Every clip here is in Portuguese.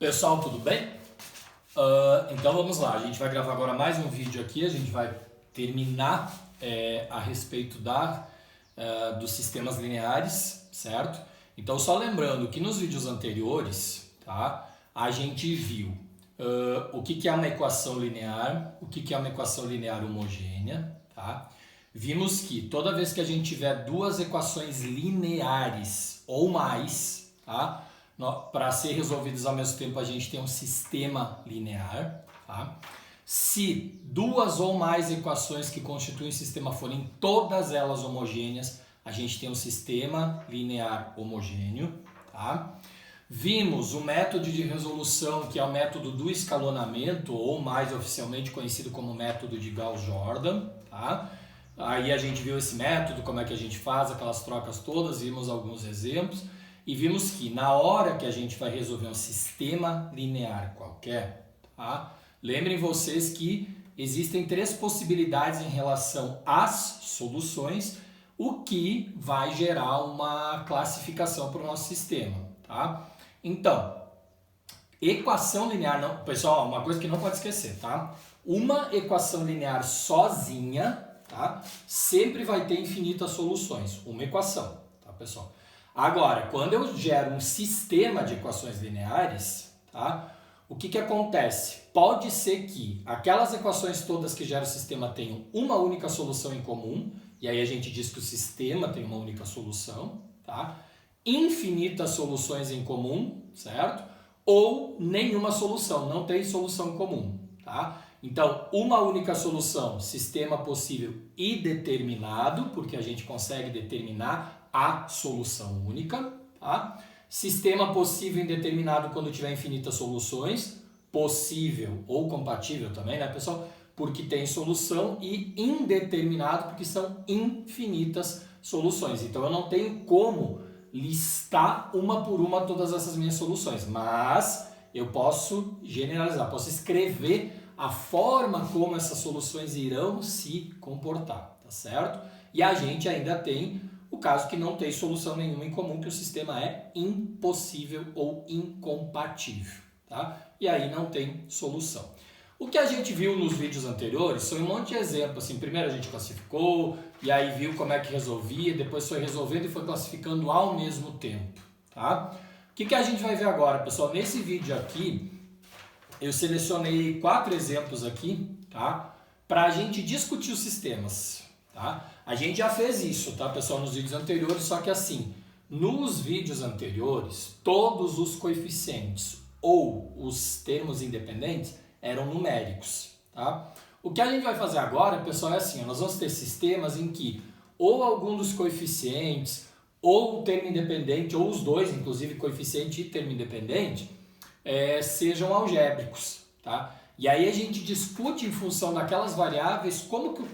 Pessoal, tudo bem? Então vamos lá, a gente vai gravar agora mais um vídeo aqui, a gente vai terminar a respeito dos sistemas lineares, certo? Então só lembrando que nos vídeos anteriores, tá, a gente viu o que é uma equação linear, o que é uma equação linear homogênea, tá? Vimos que toda vez que a gente tiver duas equações lineares ou mais, tá? Para ser resolvidos ao mesmo tempo, a gente tem um sistema linear. Tá? Se duas ou mais equações que constituem o sistema forem todas elas homogêneas, a gente tem um sistema linear homogêneo. Tá? Vimos o método de resolução, que é o método do escalonamento, ou mais oficialmente conhecido como método de Gauss-Jordan. Tá? Aí a gente viu esse método, como é que a gente faz aquelas trocas todas, vimos alguns exemplos. E vimos que na hora que a gente vai resolver um sistema linear qualquer, tá? Lembrem vocês que existem três possibilidades em relação às soluções, o que vai gerar uma classificação para o nosso sistema. Tá? Então, equação linear, não, pessoal, uma coisa que não pode esquecer, tá? Uma equação linear sozinha, tá? Sempre vai ter infinitas soluções, uma equação, tá, pessoal? Agora, quando eu gero um sistema de equações lineares, tá? O que acontece? Pode ser que aquelas equações todas que geram o sistema tenham uma única solução em comum, e aí a gente diz que o sistema tem uma única solução, tá? Infinitas soluções em comum, certo? Ou nenhuma solução, não tem solução comum, tá? Então, uma única solução, sistema possível e determinado, porque a gente consegue determinar a solução única, tá? Sistema possível e indeterminado quando tiver infinitas soluções, possível ou compatível também, né, pessoal? Porque tem solução, e indeterminado porque são infinitas soluções. Então eu não tenho como listar uma por uma todas essas minhas soluções, mas eu posso generalizar, posso escrever a forma como essas soluções irão se comportar, tá certo? E a gente ainda tem o caso que não tem solução nenhuma em comum, que o sistema é impossível ou incompatível, tá? E aí não tem solução. O que a gente viu nos vídeos anteriores foi um monte de exemplos. Assim, primeiro a gente classificou, e aí viu como é que resolvia, depois foi resolvendo e foi classificando ao mesmo tempo, tá? O que a gente vai ver agora, pessoal? Nesse vídeo aqui, eu selecionei 4 exemplos aqui, tá? Para a gente discutir os sistemas, tá? A gente já fez isso, tá, pessoal, nos vídeos anteriores, só que assim, nos vídeos anteriores, todos os coeficientes ou os termos independentes eram numéricos, tá? O que a gente vai fazer agora, pessoal, é assim, nós vamos ter sistemas em que ou algum dos coeficientes, ou o termo independente, ou os dois, inclusive coeficiente e termo independente, sejam algébricos, tá? E aí a gente discute em função daquelas variáveis como que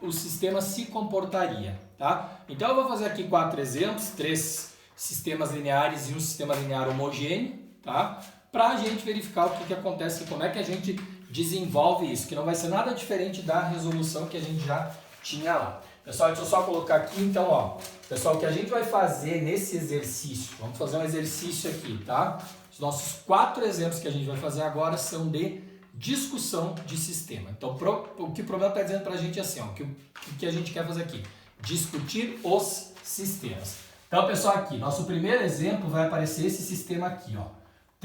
o sistema se comportaria, tá? Então eu vou fazer aqui 4 exemplos, 3 sistemas lineares e um sistema linear homogêneo, tá? Para a gente verificar o que acontece, como é que a gente desenvolve isso, que não vai ser nada diferente da resolução que a gente já tinha lá. Pessoal, deixa eu só colocar aqui, então, ó, pessoal, o que a gente vai fazer nesse exercício, vamos fazer um exercício aqui, tá? Os nossos 4 exemplos que a gente vai fazer agora são de discussão de sistema. Então, o que o problema está dizendo para a gente é assim, ó, o que a gente quer fazer aqui? Discutir os sistemas. Então, pessoal, aqui, nosso primeiro exemplo vai aparecer esse sistema aqui, ó,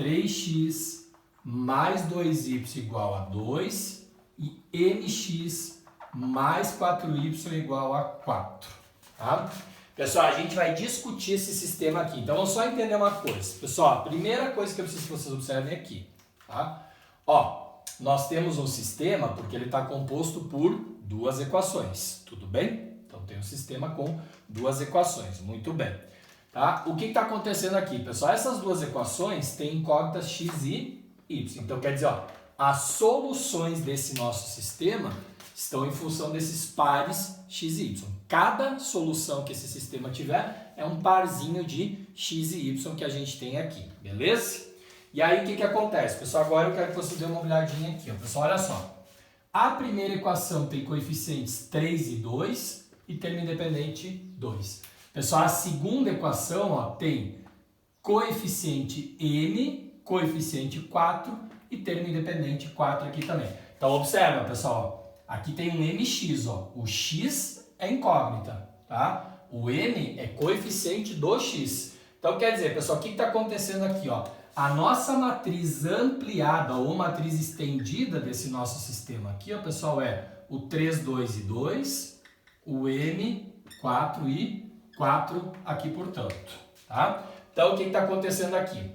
3x mais 2y igual a 2 e mx mais 4y igual a 4, tá? Pessoal, a gente vai discutir esse sistema aqui. Então, vamos só entender uma coisa. Pessoal, a primeira coisa que eu preciso que vocês observem aqui, tá? Ó, nós temos um sistema porque ele está composto por 2 equações, tudo bem? Então tem um sistema com 2 equações, muito bem. Tá? O que está acontecendo aqui, pessoal? Essas 2 equações têm incógnitas x e y. Então quer dizer, ó, as soluções desse nosso sistema estão em função desses pares x e y. Cada solução que esse sistema tiver é um parzinho de x e y que a gente tem aqui, beleza? E aí, o que acontece? Pessoal, agora eu quero que você dê uma olhadinha aqui. Ó. Pessoal, olha só. A primeira equação tem coeficientes 3 e 2 e termo independente 2. Pessoal, a segunda equação, ó, tem coeficiente n coeficiente 4 e termo independente 4 aqui também. Então observa, pessoal, ó, aqui tem um mx, ó, o x é incógnita, tá? O m é coeficiente do x. Então quer dizer, pessoal, o que está acontecendo aqui, ó? A nossa matriz ampliada ou matriz estendida desse nosso sistema aqui, ó, pessoal, é o 3, 2 e 2, o m, 4 e 4 aqui, portanto, tá? Então, o que está acontecendo aqui?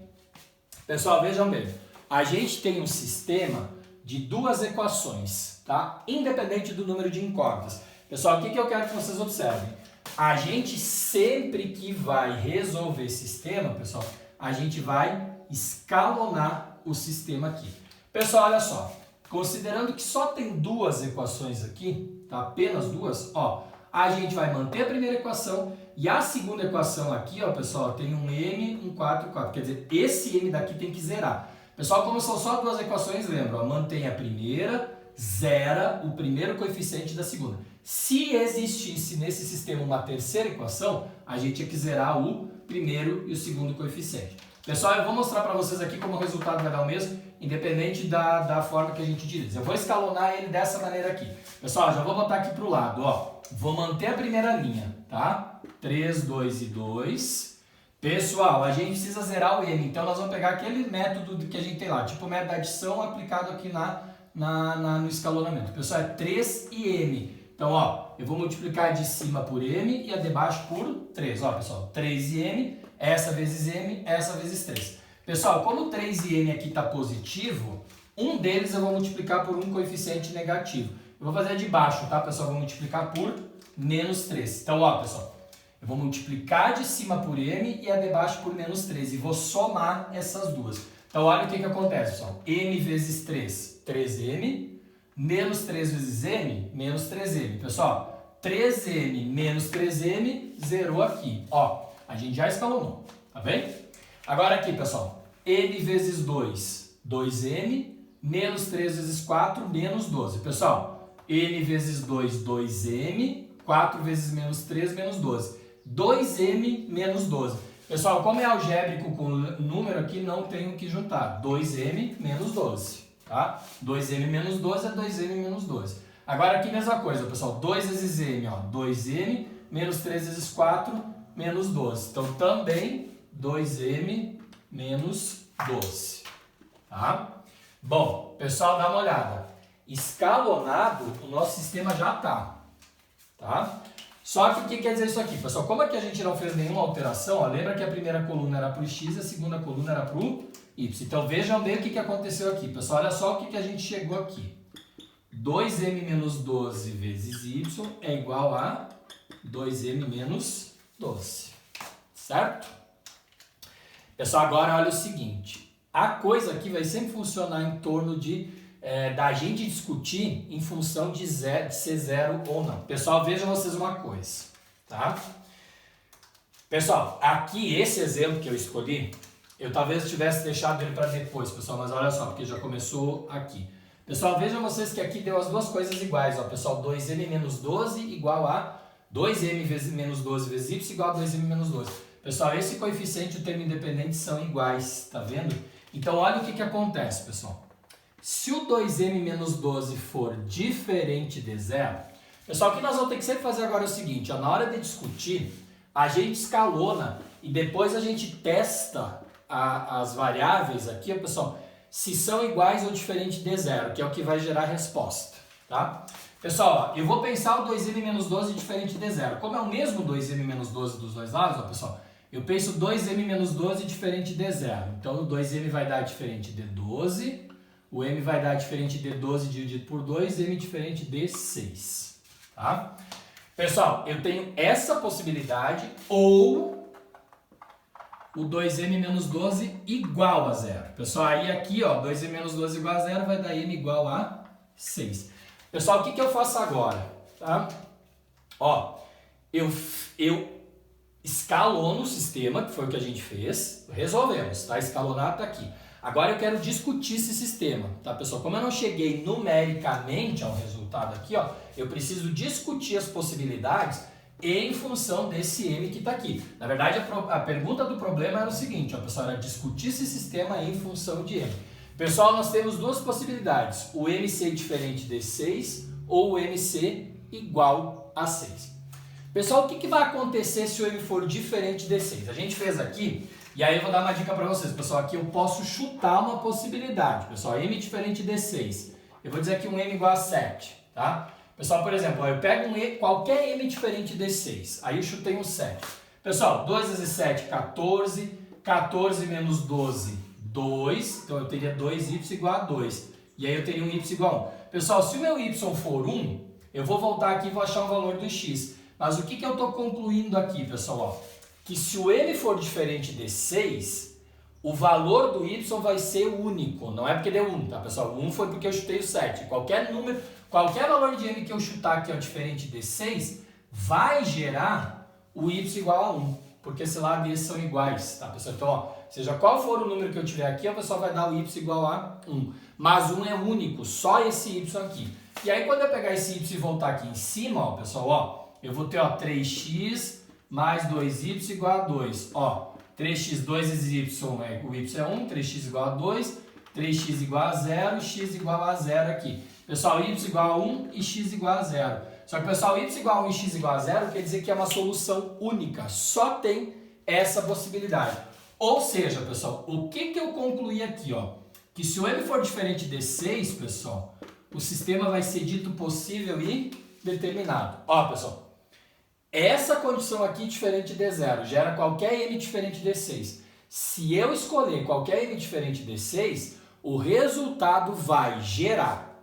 Pessoal, vejam bem, a gente tem um sistema de duas equações, tá? Independente do número de incógnitas. Pessoal, o que eu quero que vocês observem? A gente sempre que vai resolver sistema, pessoal, a gente vai escalonar o sistema aqui. Pessoal, olha só, considerando que só tem duas equações aqui, tá? Apenas duas, ó, a gente vai manter a primeira equação e a segunda equação aqui, ó, pessoal, tem um m, um 4 e 4. Quer dizer, esse m daqui tem que zerar. Pessoal, como são só duas equações, lembra, ó, mantém a primeira, zera o primeiro coeficiente da segunda. Se existisse nesse sistema uma terceira equação, a gente tinha que zerar o primeiro e o segundo coeficiente. Pessoal, eu vou mostrar para vocês aqui como o resultado vai dar o mesmo, independente da forma que a gente utiliza. Eu vou escalonar ele dessa maneira aqui. Pessoal, já vou botar aqui para o lado, ó. Vou manter a primeira linha, tá? 3, 2 e 2. Pessoal, a gente precisa zerar o m, então nós vamos pegar aquele método que a gente tem lá, tipo o método da adição aplicado aqui no escalonamento. Pessoal, é 3 e m. Então, ó, eu vou multiplicar a de cima por m e a de baixo por 3. Ó, pessoal, 3 e m, essa vezes m, essa vezes 3. Pessoal, como 3 e m aqui está positivo, um deles eu vou multiplicar por um coeficiente negativo. Eu vou fazer a de baixo, tá, pessoal? Eu vou multiplicar por menos 3. Então, ó, pessoal, eu vou multiplicar a de cima por m e a de baixo por menos 3. E vou somar essas duas. Então, olha o que acontece, pessoal. M vezes 3, 3m. Menos 3 vezes m, menos 3m. Pessoal, 3m menos 3m zerou aqui. Ó, a gente já escalonou, tá bem? Agora aqui, pessoal, m vezes 2, 2m, menos 3 vezes 4, menos 12. Pessoal, m vezes 2, 2m, 4 vezes menos 3, menos 12. 2m menos 12. Pessoal, como é algébrico com número aqui, não tenho que juntar. 2m menos 12. Tá? 2m menos 12 é 2m menos 12. Agora aqui mesma coisa, pessoal. 2 vezes m, ó, 2m, menos 3 vezes 4, menos 12. Então também 2m menos 12. Tá? Bom, pessoal, dá uma olhada. Escalonado, o nosso sistema já tá. Tá? Só que o que quer dizer isso aqui, pessoal? Como é que a gente não fez nenhuma alteração, ó, lembra que a primeira coluna era para o x e a segunda coluna era para o y. Então vejam bem o que aconteceu aqui, pessoal. Olha só o que a gente chegou aqui. 2m menos 12 vezes y é igual a 2m menos 12. Certo? Pessoal, agora olha o seguinte. A coisa aqui vai sempre funcionar em torno da gente discutir em função de ser zero ou não. Pessoal, vejam vocês uma coisa, tá? Pessoal, aqui esse exemplo que eu escolhi, eu talvez tivesse deixado ele para depois, pessoal, mas olha só, porque já começou aqui. Pessoal, vejam vocês que aqui deu as duas coisas iguais, ó, pessoal, 2m menos 12 igual a 2m vezes menos 12 vezes y igual a 2m menos 12. Pessoal, esse coeficiente e o termo independente são iguais, tá vendo? Então, olha o que acontece, pessoal. Se o 2m menos 12 for diferente de zero, pessoal, o que nós vamos ter que sempre fazer agora é o seguinte, ó, na hora de discutir, a gente escalona e depois a gente testa as variáveis aqui, ó, pessoal, se são iguais ou diferentes de zero, que é o que vai gerar a resposta, tá? Pessoal, ó, eu vou pensar o 2m menos 12 diferente de zero. Como é o mesmo 2m menos 12 dos dois lados, ó, pessoal, eu penso 2m menos 12 diferente de zero. Então, o 2m vai dar diferente de 12, o m vai dar diferente de 12 dividido por 2, m diferente de 6, tá? Pessoal, eu tenho essa possibilidade ou o 2m menos 12 igual a zero. Pessoal, aí aqui, ó, 2m menos 12 igual a zero vai dar m igual a 6. Pessoal, o que eu faço agora? Tá? Ó, eu escalono o sistema, que foi o que a gente fez, resolvemos, tá? Escalonado tá aqui. Agora eu quero discutir esse sistema, tá, pessoal? Como eu não cheguei numericamente ao resultado aqui, ó, eu preciso discutir as possibilidades em função desse m que está aqui. Na verdade, a pergunta do problema era o seguinte, ó, pessoal, era discutir esse sistema em função de m. Pessoal, nós temos duas possibilidades, o m ser diferente de 6 ou o m ser igual a 6. Pessoal, o que vai acontecer se o m for diferente de 6? A gente fez aqui, e aí eu vou dar uma dica para vocês. Pessoal, aqui eu posso chutar uma possibilidade. Pessoal, m diferente de 6. Eu vou dizer aqui um m igual a 7, tá? Pessoal, por exemplo, ó, eu pego qualquer m diferente de 6. Aí eu chutei um 7. Pessoal, 2 vezes 7, 14. 14 menos 12, 2. Então eu teria 2y igual a 2. E aí eu teria um y igual a 1. Pessoal, se o meu y for 1, eu vou voltar aqui e vou achar o valor do x. Mas o que eu estou concluindo aqui, pessoal? Ó, que se o m for diferente de 6, o valor do y vai ser único. Não é porque deu 1, tá, pessoal? O 1 foi porque eu chutei o 7. Qualquer valor de m que eu chutar aqui, ó, diferente de 6, vai gerar o y igual a 1. Porque esse lado e esse são iguais, tá, pessoal? Então, ó, seja qual for o número que eu tiver aqui, o pessoal vai dar o y igual a 1. Mas 1 é único, só esse y aqui. E aí, quando eu pegar esse y e voltar aqui em cima, ó, pessoal, ó, eu vou ter, ó, 3x mais 2y igual a 2. Ó, 3x, 2 vezes y, o y é 1, 3x igual a 2, 3x igual a 0, x igual a 0 aqui. Pessoal, y igual a 1 e x igual a 0. Só que, pessoal, y igual a 1 e x igual a 0 quer dizer que é uma solução única. Só tem essa possibilidade. Ou seja, pessoal, o que eu concluí aqui, ó? Que se o m for diferente de 6, pessoal, o sistema vai ser dito possível e determinado. Ó, pessoal, essa condição aqui diferente de 0 gera qualquer m diferente de 6. Se eu escolher qualquer m diferente de 6, o resultado vai gerar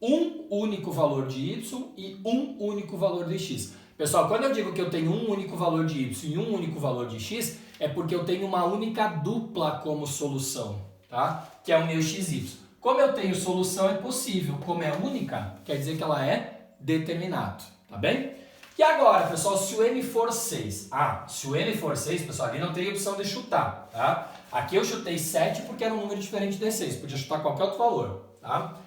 um único valor de y e um único valor de x. Pessoal, quando eu digo que eu tenho um único valor de y e um único valor de x, é porque eu tenho uma única dupla como solução, tá? Que é o meu xy. Como eu tenho solução, é possível. Como é única, quer dizer que ela é determinado, tá bem? E agora, pessoal, se o m for 6? Ah, se o m for 6, pessoal, ali não teria opção de chutar, tá? Aqui eu chutei 7 porque era um número diferente de 6. Podia chutar qualquer outro valor, tá?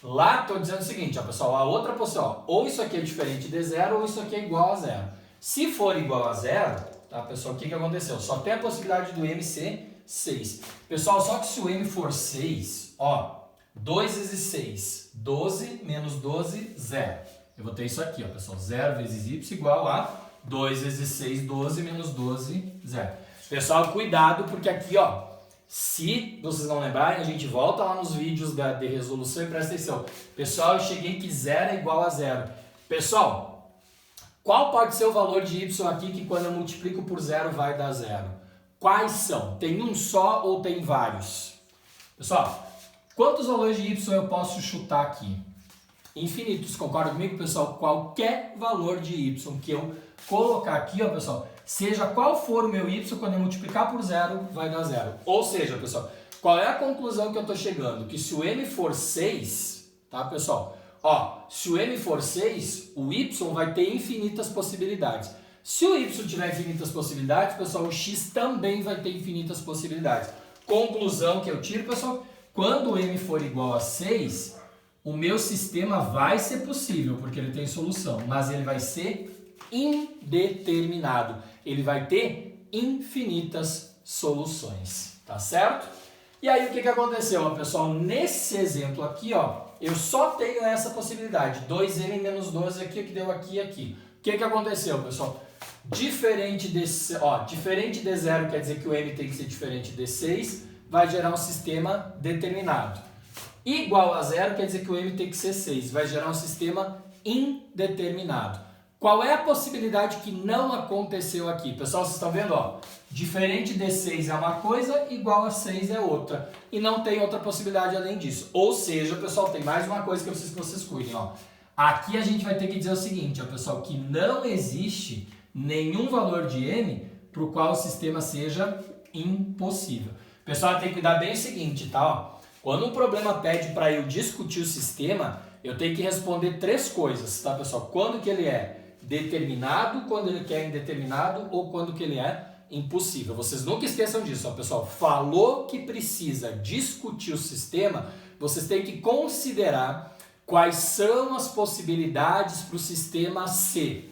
Lá estou dizendo o seguinte, ó, pessoal, a outra posição, ó, ou isso aqui é diferente de 0 ou isso aqui é igual a 0. Se for igual a 0, tá, pessoal, o que aconteceu? Só tem a possibilidade do m ser 6. Pessoal, só que se o m for 6, ó, 2 vezes 6, 12 menos 12, 0. Eu vou ter isso aqui, ó, pessoal, 0 vezes y igual a 2 vezes 6, 12 menos 12, 0. Pessoal, cuidado, porque aqui, ó, se vocês não lembrarem, a gente volta lá nos vídeos de resolução e presta atenção. Pessoal, eu cheguei que 0 é igual a 0. Pessoal, qual pode ser o valor de y aqui que quando eu multiplico por 0 vai dar 0? Quais são? Tem um só ou tem vários? Pessoal, quantos valores de y eu posso chutar aqui? Infinitos, concorda comigo, pessoal? Qualquer valor de y que eu colocar aqui, ó, pessoal, seja qual for o meu y, quando eu multiplicar por 0, vai dar 0. Ou seja, pessoal, qual é a conclusão que eu estou chegando? Que se o m for 6, tá, pessoal? Ó, se o m for 6, o y vai ter infinitas possibilidades. Se o y tiver infinitas possibilidades, pessoal, o x também vai ter infinitas possibilidades. Conclusão que eu tiro, pessoal, quando o m for igual a 6, o meu sistema vai ser possível, porque ele tem solução, mas ele vai ser indeterminado. Ele vai ter infinitas soluções, tá certo? E aí o que aconteceu, ó, pessoal? Nesse exemplo aqui, ó, eu só tenho essa possibilidade, 2m menos 12 aqui, que deu aqui e aqui. O que aconteceu, pessoal? Diferente de 0 quer dizer que o m tem que ser diferente de 6, vai gerar um sistema determinado. Igual a 0 quer dizer que o m tem que ser 6, vai gerar um sistema indeterminado. Qual é a possibilidade que não aconteceu aqui? Pessoal, vocês estão vendo? Ó, diferente de 6 é uma coisa, igual a 6 é outra. E não tem outra possibilidade além disso. Ou seja, pessoal, tem mais uma coisa que eu preciso que vocês cuidem. Ó. Aqui a gente vai ter que dizer o seguinte, ó, pessoal, que não existe nenhum valor de m para o qual o sistema seja impossível. Pessoal, tem que cuidar bem o seguinte, tá? Ó. Quando um problema pede para eu discutir o sistema, eu tenho que responder 3 coisas, tá, pessoal? Quando que ele é determinado, quando ele é indeterminado ou quando que ele é impossível. Vocês nunca esqueçam disso, ó, pessoal. Falou que precisa discutir o sistema, vocês têm que considerar quais são as possibilidades para o sistema ser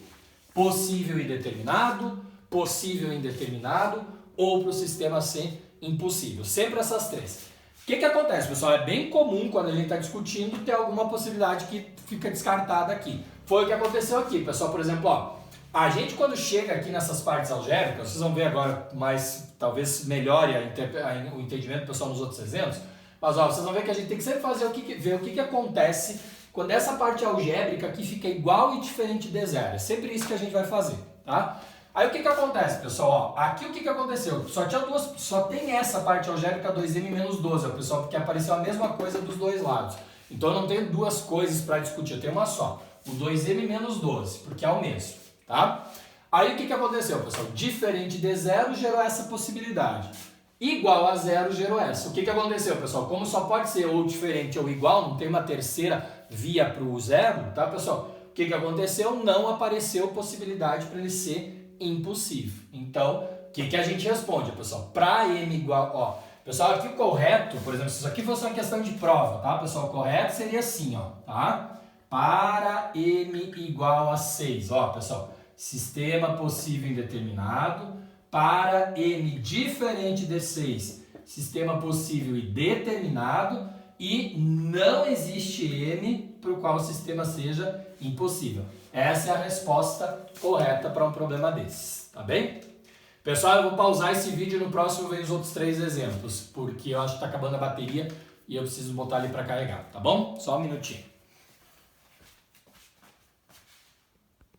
possível e determinado, possível e indeterminado, ou para o sistema C, impossível. Sempre essas três. O que acontece, pessoal? É bem comum quando a gente está discutindo ter alguma possibilidade que fica descartada aqui. Foi o que aconteceu aqui, pessoal. Por exemplo, ó, a gente quando chega aqui nessas partes algébricas, vocês vão ver agora mais, talvez melhore o entendimento do pessoal nos outros exemplos, mas ó, vocês vão ver que a gente tem que sempre fazer ver o que acontece quando essa parte algébrica aqui fica igual e diferente de zero. É sempre isso que a gente vai fazer, tá? Aí o que acontece, pessoal? Ó, aqui o que aconteceu? Só tem essa parte algébrica 2m menos 12, pessoal, porque apareceu a mesma coisa dos dois lados. Então eu não tenho duas coisas para discutir, eu tenho uma só. O 2m menos 12, porque é o mesmo, tá? Aí o que aconteceu, pessoal? Diferente de zero gerou essa possibilidade. Igual a zero gerou essa. O que aconteceu, pessoal? Como só pode ser ou diferente ou igual, não tem uma terceira via para o zero, tá, pessoal? O que aconteceu? Não apareceu possibilidade para ele ser impossível. Então, o que a gente responde, pessoal? Para m igual, ó, pessoal, aqui o correto, por exemplo, se isso aqui fosse uma questão de prova, tá, pessoal? O correto seria assim, ó, tá? Para m igual a 6, ó, pessoal, sistema possível indeterminado, para m diferente de 6, sistema possível e determinado, e não existe m para o qual o sistema seja impossível. Essa é a resposta correta para um problema desses, tá bem? Pessoal, eu vou pausar esse vídeo e no próximo vem os outros 3 exemplos, porque eu acho que está acabando a bateria e eu preciso botar ali para carregar, tá bom? Só um minutinho.